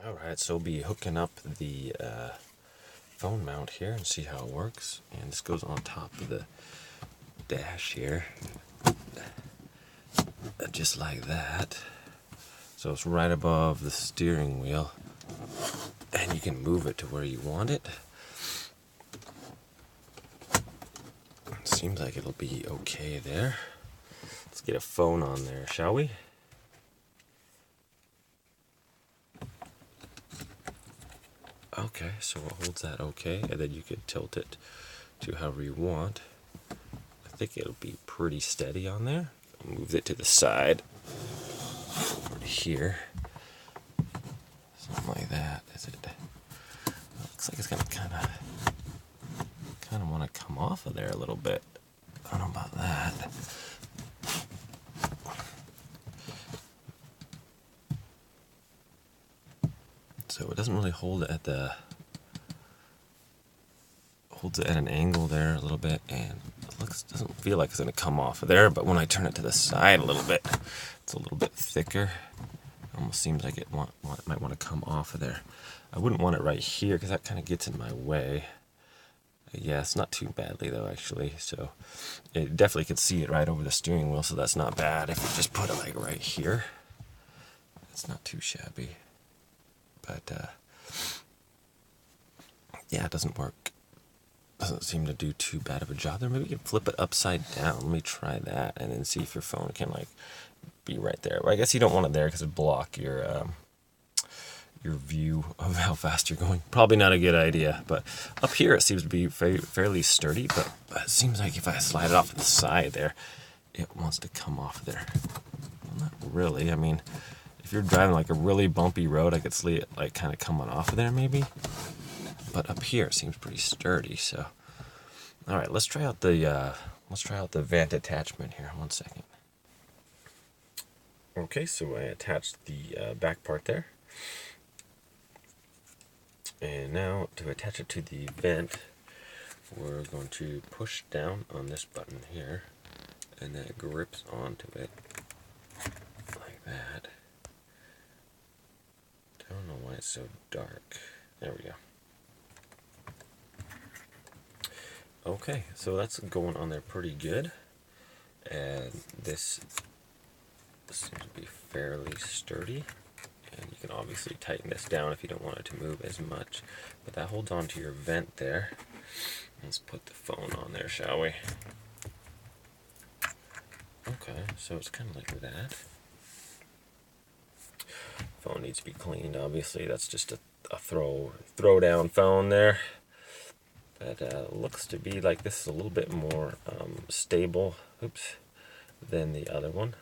Alright, so we'll be hooking up the phone mount here and see how it works. And this goes on top of the dash here, just like that. So it's right above the steering wheel, and you can move it to where you want it. Seems like it'll be okay there. Let's get a phone on there, shall we? Okay, so it holds that okay, and then you can tilt it to however you want. I think it'll be pretty steady on there. I'll move it to the side, over to here, something like that. Is it? Looks like it's gonna kind of want to come off of there a little bit. I don't know about that. So it doesn't really hold it at holds it at an angle there a little bit, and it doesn't feel like it's going to come off of there, but when I turn it to the side a little bit, it's a little bit thicker. It almost seems like it might want to come off of there. I wouldn't want it right here because that kind of gets in my way. Yeah, it's not too badly though, actually. So it definitely could see it right over the steering wheel, so that's not bad. If you just put it like right here, it's not too shabby. But yeah, it doesn't work. Doesn't seem to do too bad of a job there. Maybe you can flip it upside down. Let me try that and then see if your phone can like be right there. Well, I guess you don't want it there because it'd block your view of how fast you're going. Probably not a good idea. But up here it seems to be fairly sturdy. But it seems like if I slide it off to the side there, it wants to come off there. Well, not really. I mean, if you're driving like a really bumpy road, I could see it like kind of coming off of there maybe. But up here it seems pretty sturdy. So, all right, let's try out the vent attachment here. 1 second. Okay, so I attached the back part there, and now to attach it to the vent, we're going to push down on this button here, and then it grips onto it like that. I don't know why it's so dark. There we go. Okay, so that's going on there pretty good. And this seems to be fairly sturdy. And you can obviously tighten this down if you don't want it to move as much. But that holds on to your vent there. Let's put the phone on there, shall we? Okay, so it's kind of like that. Phone needs to be cleaned, obviously. That's just a throw down phone there. But looks to be like this is a little bit more stable, than the other one.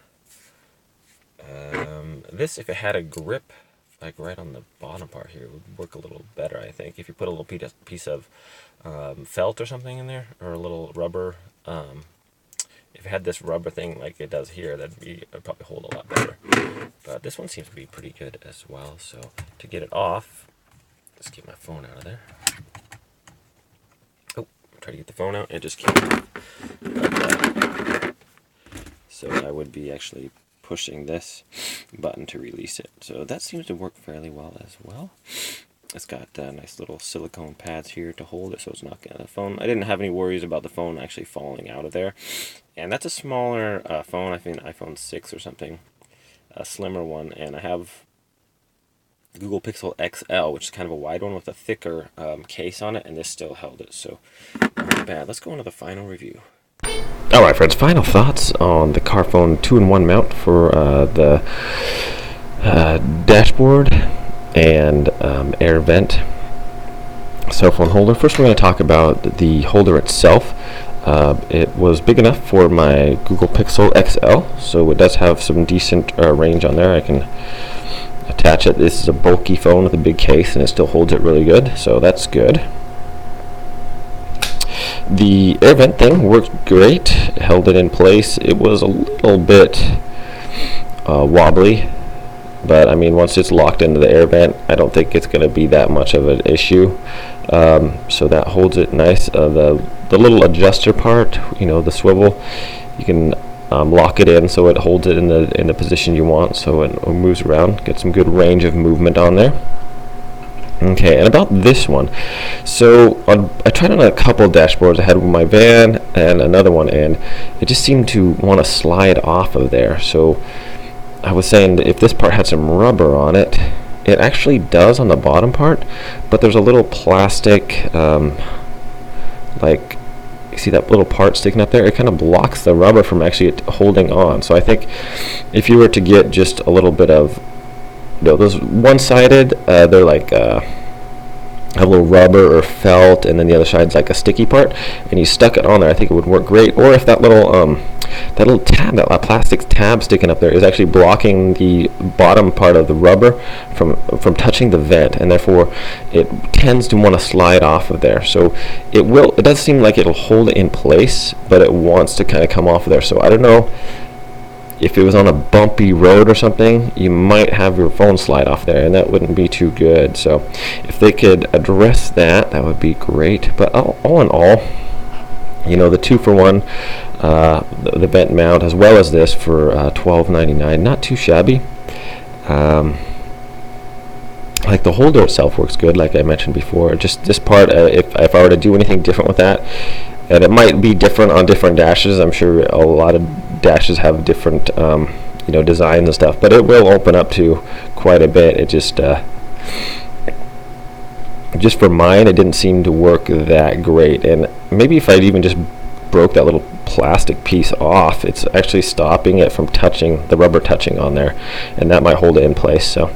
This, if it had a grip, like right on the bottom part here, would work a little better, I think. If you put a little piece of felt or something in there, or a little rubber. If it had this rubber thing like it does here, it'd probably hold a lot better. But this one seems to be pretty good as well. So to get it off, let's get my phone out of there. Try to get the phone out and just keep it off. But, so I would be actually pushing this button to release it. So that seems to work fairly well as well. It's got nice little silicone pads here to hold it so it's not getting the phone. I didn't have any worries about the phone actually falling out of there. And that's a smaller phone, I think iPhone 6 or something, a slimmer one. And I have Google Pixel XL, which is kind of a wide one with a thicker case on it, and this still held it, so not bad. Let's go into the final review. Alright friends, final thoughts on the Carphone 2-in-1 mount for the dashboard and air vent cell phone holder. First we're going to talk about the holder itself. It was big enough for my Google Pixel XL, so it does have some decent range on there. I can attach it. This is a bulky phone with a big case, and it still holds it really good, so that's good. The air vent thing worked great. It held it in place. It was a little bit wobbly, but I mean, once it's locked into the air vent, I don't think it's going to be that much of an issue. So that holds it nice. The little adjuster part, the swivel, you can lock it in so it holds it in the position you want, so it moves around. Get some good range of movement on there. Okay, and about this one, so I tried on a couple dashboards. I had my van and another one, and it just seemed to want to slide off of there. So I was saying that if this part had some rubber on it, it actually does on the bottom part, but there's a little plastic, like, you see that little part sticking up there? It kind of blocks the rubber from actually holding on. So I think if you were to get just a little bit of, those one-sided, they're like a little rubber or felt, and then the other side's like a sticky part, and you stuck it on there, I think it would work great. Or if that little tab, that plastic tab sticking up there is actually blocking the bottom part of the rubber from touching the vent, and therefore it tends to want to slide off of there. So it does seem like it'll hold it in place, but it wants to kind of come off of there. So I don't know, if it was on a bumpy road or something, you might have your phone slide off there, and that wouldn't be too good. So if they could address that, that would be great. But all in all, the 2-for-1, the vent mount, as well as this for $12.99, not too shabby. Like the holder itself works good, like I mentioned before. Just this part, if I were to do anything different with that, and it might be different on different dashes. I'm sure a lot of dashes have different designs and stuff, but it will open up to quite a bit. It just for mine, it didn't seem to work that great. And maybe if I'd even just broke that little plastic piece off, it's actually stopping it from touching the rubber touching on there, and that might hold it in place. So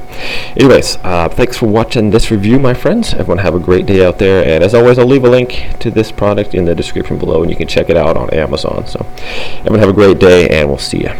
anyways, thanks for watching this review, my friends. Everyone have a great day out there, and as always, I'll leave a link to this product in the description below, and you can check it out on Amazon. So everyone have a great day, and we'll see you.